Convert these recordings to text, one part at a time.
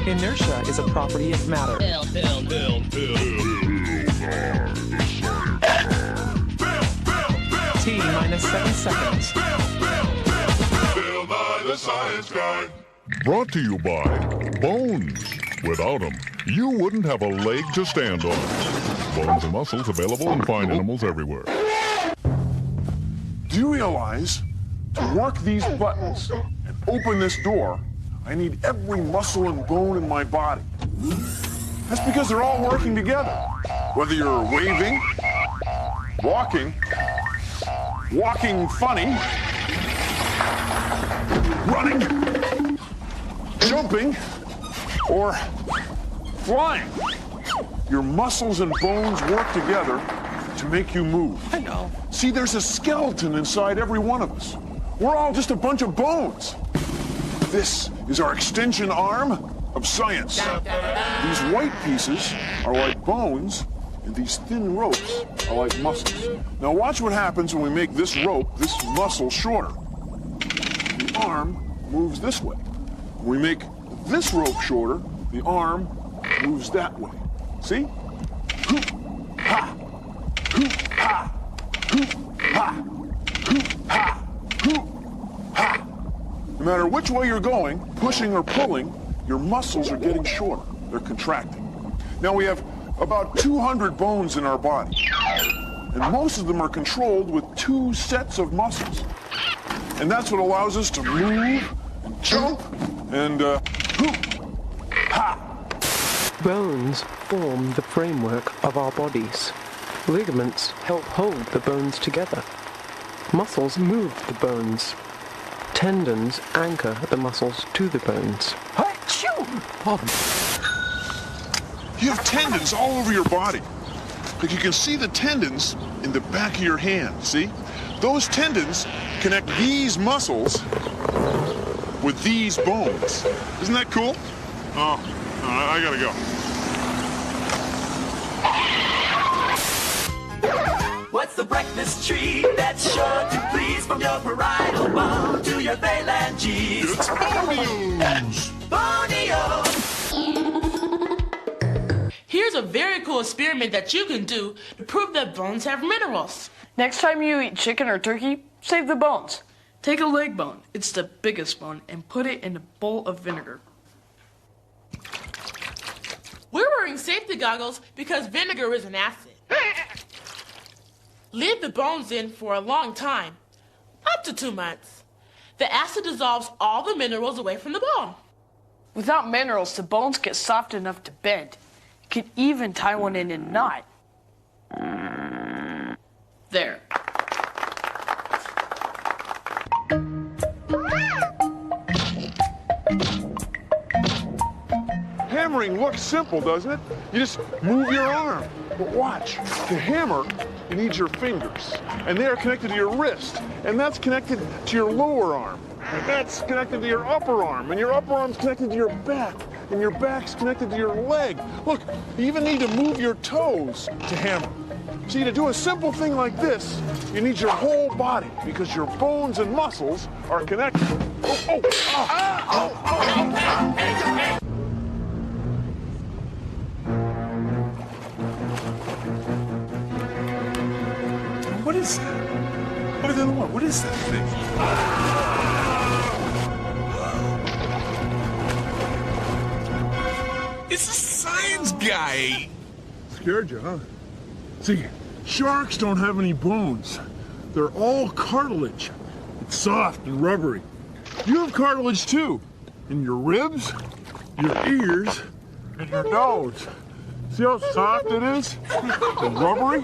Inertia is a property of matter. T minus 7 seconds. Bill Nye the Science Guy. Brought to you by Bones. Without them, you wouldn't have a leg to stand on. Bones and muscles available in fine animals everywhere. Do you realize to work these buttons and open this door, I need every muscle and bone in my body? That's because they're all working together. Whether you're waving, walking funny, running, jumping, or flying. Your muscles and bones work together to make you move. I know. See, there's a skeleton inside every one of us. We're all just a bunch of bones. This is our extension arm of science. These white pieces are like bones, and these thin ropes are like muscles. Now watch what happens when we make this rope, this muscle, shorter. The arm moves this way. When we make this rope shorter, the arm moves that way. See? Hoop, ha, hoop, ha, hoop, ha, hoop, ha, hoop, ha. No matter which way you're going, pushing or pulling, your muscles are getting shorter. They're contracting. Now we have about 200 bones in our body, and most of them are controlled with 2 sets of muscles. And that's what allows us to move and jump and hoop, ha. Bones form the framework of our bodies. Ligaments help hold the bones together. Muscles move the bones. Tendons anchor the muscles to the bones. Pardon. You have tendons all over your body. Like you can see the tendons in the back of your hand, see? Those tendons connect these muscles with these bones. Isn't that cool? Oh, I gotta go. What's the breakfast treat that's sure to please, from your parietal bone to your phalanges? It's Bonios! Bonio! Here's a very cool experiment that you can do to prove that bones have minerals. Next time you eat chicken or turkey, save the bones. Take a leg bone, it's the biggest bone, and put it in a bowl of vinegar. We're wearing safety goggles because vinegar is an acid. Leave the bones in for a long time, up to 2 months. The acid dissolves all the minerals away from the bone. Without minerals, the bones get soft enough to bend. You could even tie one in a knot. There. Hammering looks simple, doesn't it? You just move your arm. But watch, to hammer, you need your fingers. And they are connected to your wrist. And that's connected to your lower arm. And that's connected to your upper arm. And your upper arm's connected to your back. And your back's connected to your leg. Look, you even need to move your toes to hammer. See, to do a simple thing like this, you need your whole body because your bones and muscles are connected. What is that? What is that thing? It's a science guy! Scared you, huh? See, sharks don't have any bones. They're all cartilage. It's soft and rubbery. You have cartilage too. In your ribs, your ears, and your nose. See how soft it is? And rubbery?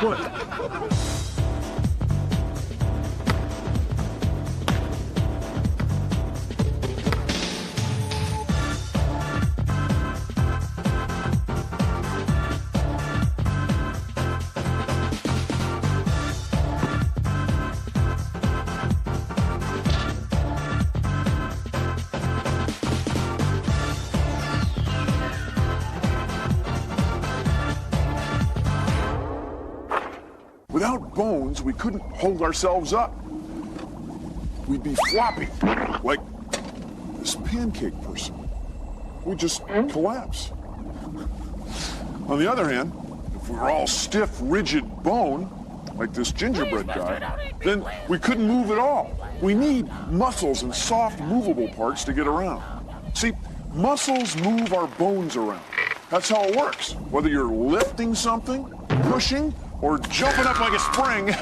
What? Without bones, we couldn't hold ourselves up. We'd be floppy, like this pancake person. we'd just collapse. On the other hand, if we were all stiff, rigid bone, like this gingerbread guy, then we couldn't move at all. We need muscles and soft, movable parts to get around. See, muscles move our bones around. That's how it works. Whether you're lifting something, pushing, or jumping up like a spring,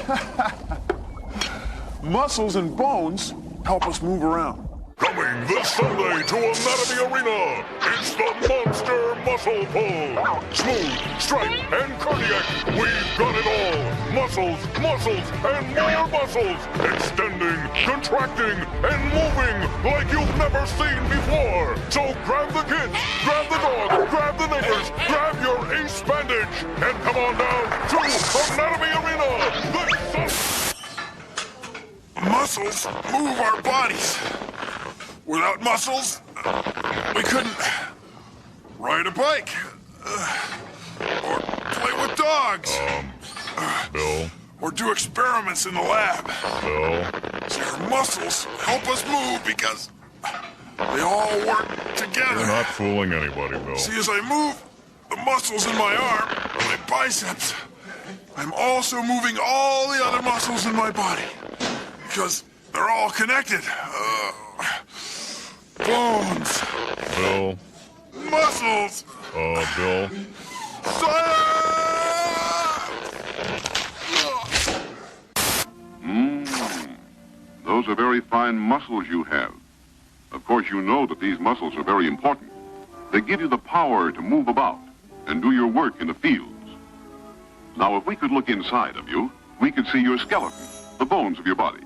muscles and bones help us move around. Coming this Sunday to Anatomy Arena, it's the Monster Muscle Pull. Smooth, strength, and cardiac, we've got it all. Muscles, muscles, and more muscles. Extending, contracting, and moving like you've never seen before. So grab the kids, grab the dog, grab the neighbors, grab your ace bandage, and come on down to Anatomy Arena this Sunday. Muscles move our bodies. Without muscles, we couldn't ride a bike or play with dogs. Bill. Or do experiments in the lab. Bill. See, our muscles help us move because they all work together. You're not fooling anybody, Bill. See, as I move the muscles in my arm, my biceps, I'm also moving all the other muscles in my body because they're all connected. Bones. Bill. Muscles. Bill. Those are very fine muscles you have. Of course, you know that these muscles are very important. They give you the power to move about and do your work in the fields. Now, if we could look inside of you, we could see your skeleton, the bones of your body.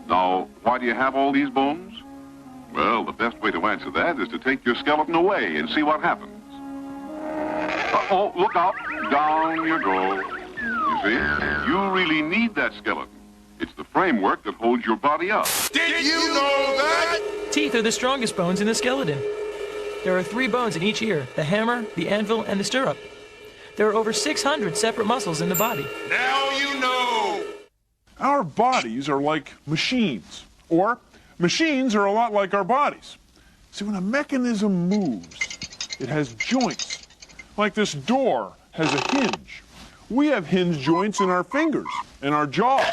Now, why do you have all these bones? Well, the best way to answer that is to take your skeleton away and see what happens. Uh-oh, look out. Down you go. You see, you really need that skeleton. It's the framework that holds your body up. Did you know that? Teeth are the strongest bones in the skeleton. There are 3 bones in each ear, the hammer, the anvil, and the stirrup. There are over 600 separate muscles in the body. Now you know! Our bodies are like machines, or machines are a lot like our bodies. See, when a mechanism moves, it has joints. Like this door has a hinge. We have hinge joints in our fingers and our jaws.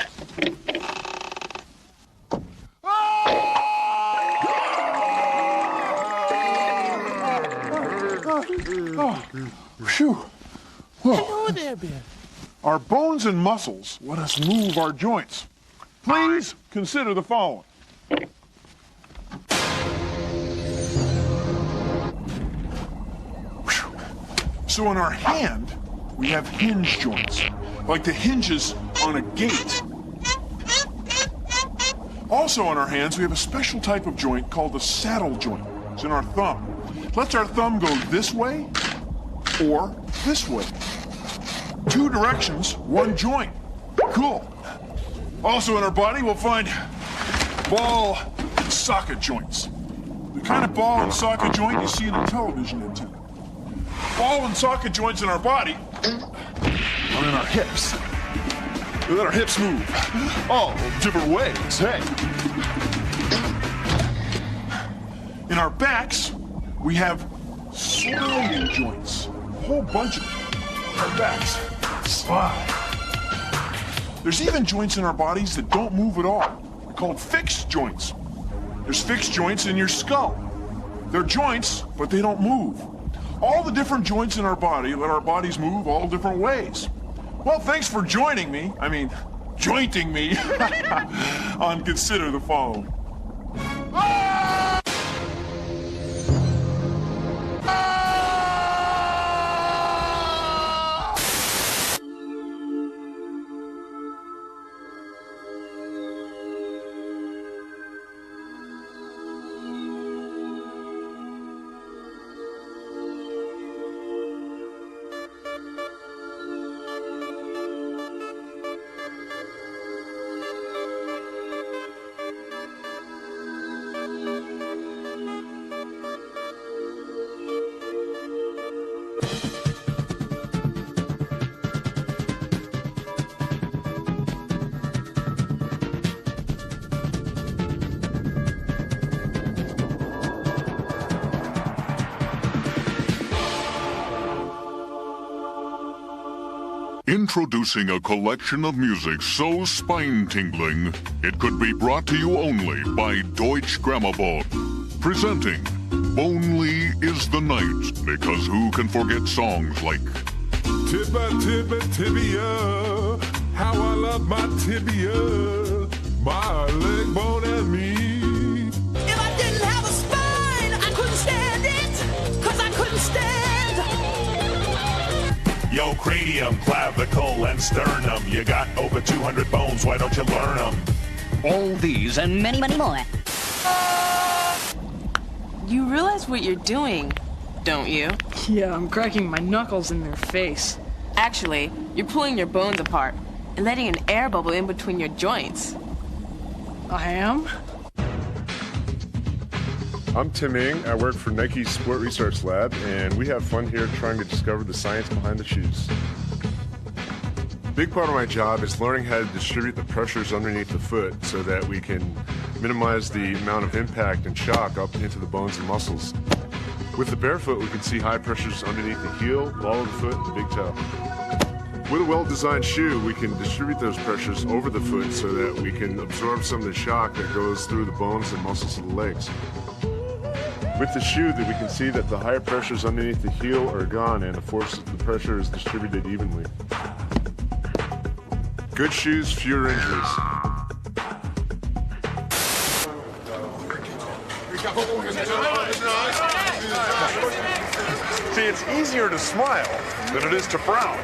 Phew. Hello there, Bill. Our bones and muscles let us move our joints. Please consider the following. So in our hand, we have hinge joints, like the hinges on a gate. Also on our hands, we have a special type of joint called the saddle joint. It's in our thumb. It lets our thumb go this way or this way. 2 directions, 1 joint. Cool. Also in our body, we'll find ball and socket joints. The kind of ball and socket joint you see in a television antenna. Ball and socket joints in our body are in our hips. We let our hips move all different ways, hey. In our backs, we have sliding joints. A whole bunch of them. Our backs slide. There's even joints in our bodies that don't move at all. They're called fixed joints. There's fixed joints in your skull. They're joints, but they don't move. All the different joints in our body let our bodies move all different ways. Well, thanks for joining me, jointing me, on Consider the Following. Introducing a collection of music so spine-tingling, it could be brought to you only by Deutsche Grammophon. Presenting Bonely is the Night, because who can forget songs like Tibia, tibia, tibia, how I love my tibia, my leg bone and me. If I didn't have a spine, I couldn't stand it, 'cause I couldn't stand. Yo, cranium, clavicle, and sternum. You got over 200 bones, why don't you learn them? All these and many, many more. You realize what you're doing, don't you? Yeah, I'm cracking my knuckles in their face. Actually, you're pulling your bones apart and letting an air bubble in between your joints. I am? I'm Tim Ng. I work for Nike's Sport Research Lab, and we have fun here trying to discover the science behind the shoes. A big part of my job is learning how to distribute the pressures underneath the foot so that we can minimize the amount of impact and shock up into the bones and muscles. With the barefoot, we can see high pressures underneath the heel, ball of the foot, and the big toe. With a well-designed shoe, we can distribute those pressures over the foot so that we can absorb some of the shock that goes through the bones and muscles of the legs. With the shoe, that we can see that the higher pressures underneath the heel are gone and the pressure is distributed evenly. Good shoes, fewer injuries. See, it's easier to smile than it is to frown.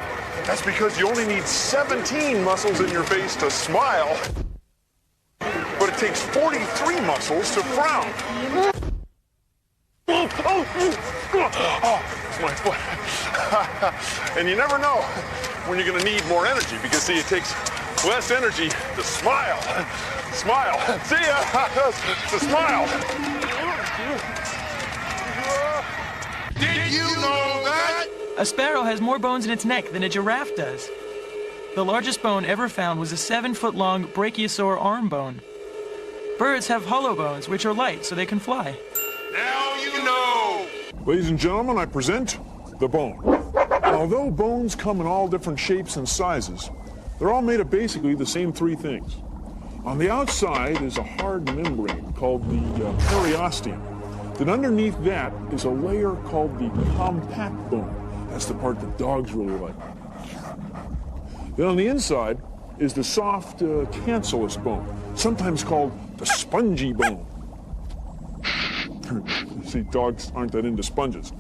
That's because you only need 17 muscles in your face to smile, but it takes 43 muscles to frown. Oh, it's my foot. And you never know when you're going to need more energy because, see, it takes less energy to smile. Smile. See ya. To smile. Did you know that? A sparrow has more bones in its neck than a giraffe does. The largest bone ever found was a 7-foot-long brachiosaur arm bone. Birds have hollow bones, which are light, so they can fly. Now you know! Ladies and gentlemen, I present the bone. Although bones come in all different shapes and sizes, they're all made of basically the same three things. On the outside is a hard membrane called the periosteum. Then underneath that is a layer called the compact bone. That's the part that dogs really like. Then on the inside is the soft cancellous bone, sometimes called the spongy bone. See, dogs aren't that into sponges.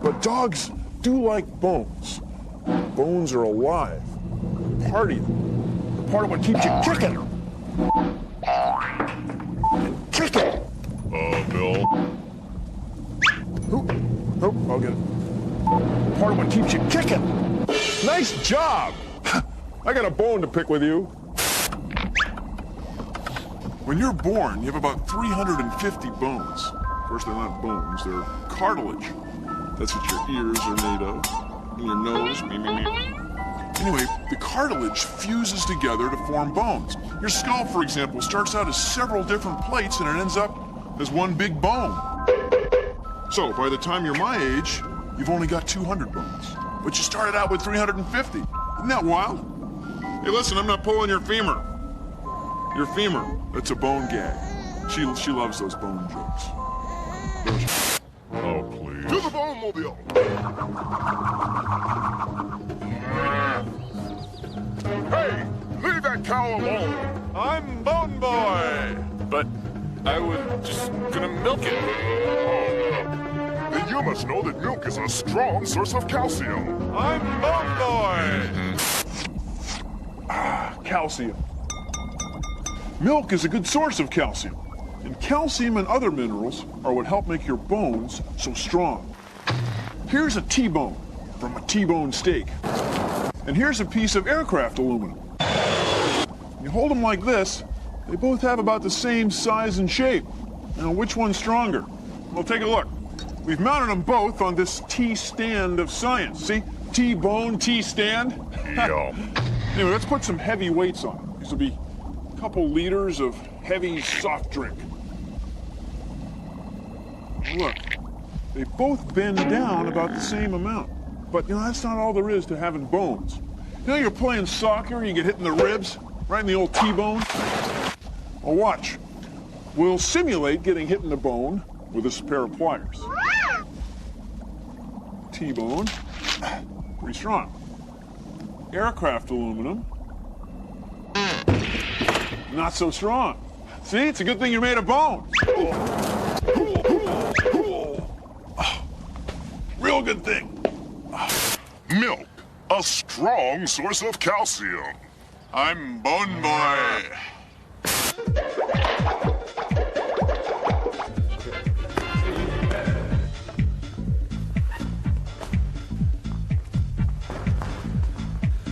But dogs do like bones. Bones are alive. Part of you. They're part of what keeps you kicking. And kicking. Bill? Oh, I'll get it. Part of what keeps you kicking. Nice job. I got a bone to pick with you. When you're born, you have about 350 bones. Of course, they're not bones, they're cartilage. That's what your ears are made of. And your nose, Anyway, the cartilage fuses together to form bones. Your skull, for example, starts out as several different plates and it ends up as one big bone. So, by the time you're my age, you've only got 200 bones. But you started out with 350. Isn't that wild? Hey, listen, I'm not pulling your femur. Your femur, that's a bone gag. She loves those bone jokes. Oh, please. To the bone mobile! Hey, leave that cow alone! I'm Bone Boy! But I was just gonna milk it. Then you must know that milk is a strong source of calcium. I'm Bone Boy! Calcium. Milk is a good source of calcium. And calcium and other minerals are what help make your bones so strong. Here's a T-bone from a T-bone steak. And here's a piece of aircraft aluminum. You hold them like this, they both have about the same size and shape. Now, which one's stronger? Well, take a look. We've mounted them both on this T-stand of science. See? T-bone, T-stand. Yum. Anyway, let's put some heavy weights on them. These will be a couple liters of heavy soft drink. Look, they both bend down about the same amount. But, you know, that's not all there is to having bones. You know you're playing soccer, you get hit in the ribs, right in the old T-bone? Well, watch. We'll simulate getting hit in the bone with this pair of pliers. T-bone, pretty strong. Aircraft aluminum, not so strong. See, it's a good thing you're made of bone. Real good thing. Milk, a strong source of calcium. I'm Bone Boy.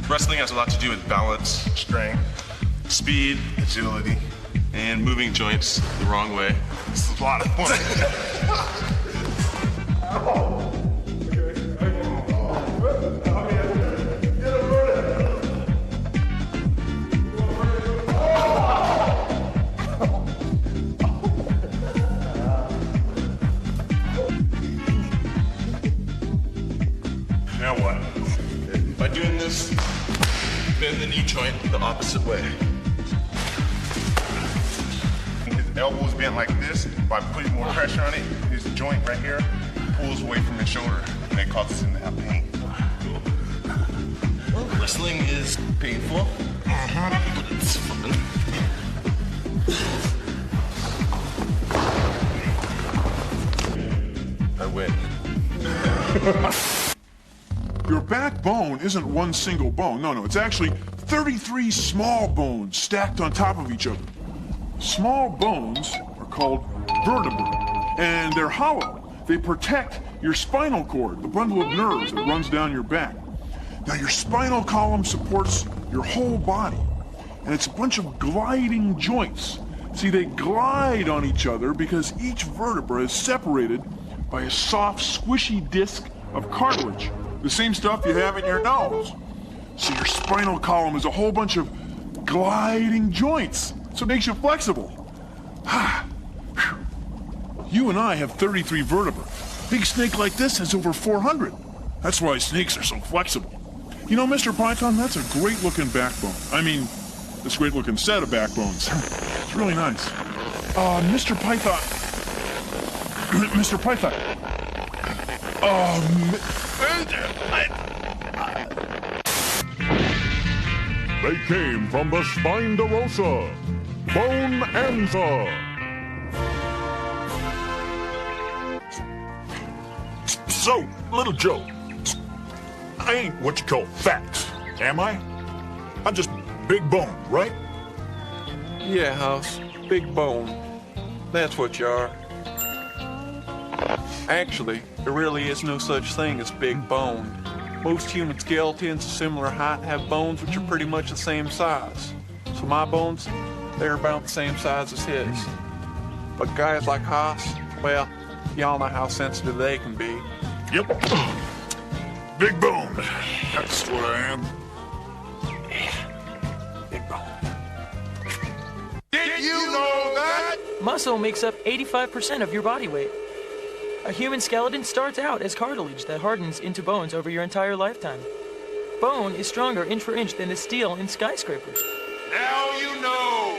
Wrestling has a lot to do with balance, strength, speed, agility, and moving joints the wrong way. It's a lot of fun. Now what? By doing this, bend the knee joint the opposite way. His elbow is bent like this. By putting more pressure on it, his joint right here pulls away from his shoulder, and it causes him to have pain. Well, wrestling is painful, but it's fun. I win. Your backbone isn't one single bone. No, it's actually 33 small bones stacked on top of each other. Small bones are called vertebrae, and they're hollow. They protect your spinal cord, the bundle of nerves that runs down your back. Now, your spinal column supports your whole body, and it's a bunch of gliding joints. See, they glide on each other because each vertebra is separated by a soft, squishy disc of cartilage, the same stuff you have in your nose. So your spinal column is a whole bunch of gliding joints, so it makes you flexible. You and I have 33 vertebrae. Big snake like this has over 400. That's why snakes are so flexible. You know, Mr. Python, that's a great-looking backbone. I mean, this great-looking set of backbones. It's really nice. Mr. Python. Mr. Python. They came from the Spinderosa, Bonanza. So, little Joe, I ain't what you call fat, am I? I'm just big bone, right? Yeah, House. Big bone. That's what you are. Actually, there really is no such thing as big bone. Most human skeletons of similar height have bones which are pretty much the same size. So my bones, they're about the same size as his. But guys like Haas, well, y'all know how sensitive they can be. Yep. Big bone. That's what I am. Big bone. Did you know that? Muscle makes up 85% of your body weight. A human skeleton starts out as cartilage that hardens into bones over your entire lifetime. Bone is stronger inch for inch than the steel in skyscrapers. Now you know.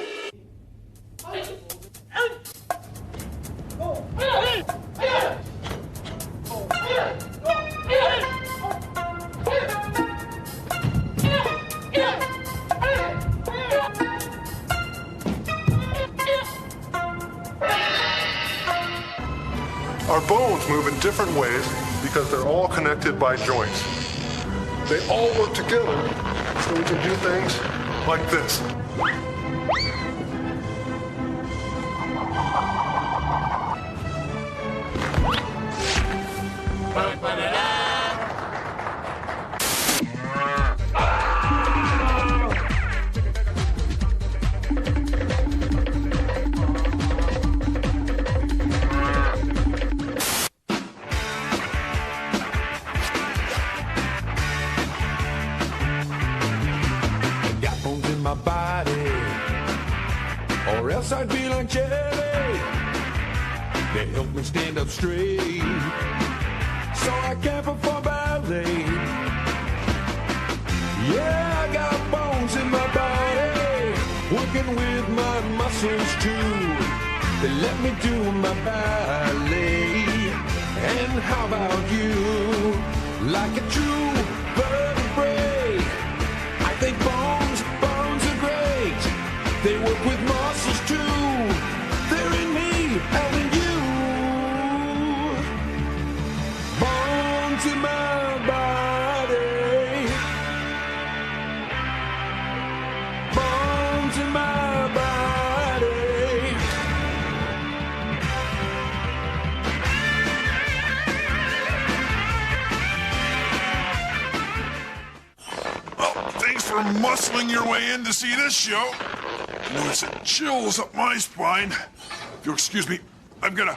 Our bones move in different ways because they're all connected by joints. They all work together so we can do things like this. Or else I'd be like jelly. They help me stand up straight, so I can't perform ballet. Yeah. muscles too. They let me do my ballet. And how about you? Like a true vertebrae, I think bones are great. They work with muscles too. They're in me and in you. Bones in my body. Bones in my body. Well, thanks for muscling your way in to see this show. You know, it sent chills up my spine. If you'll excuse me, I'm gonna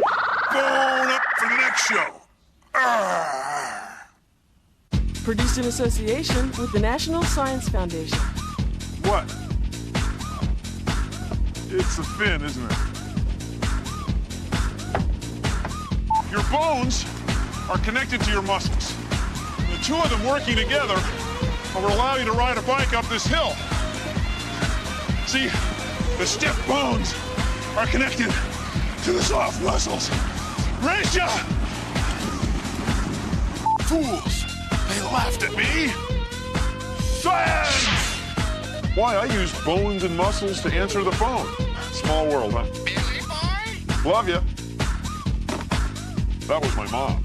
bone up for the next show. Arrgh. Produced in association with the National Science Foundation. What? It's the fin, isn't it? Your bones are connected to your muscles. The two of them working together will allow you to ride a bike up this hill. See, the stiff bones are connected to the soft muscles. Raise ya! Fools! They laughed at me! Science! Why, I used bones and muscles to answer the phone. Small world, huh? Billy boy? Love ya. That was my mom.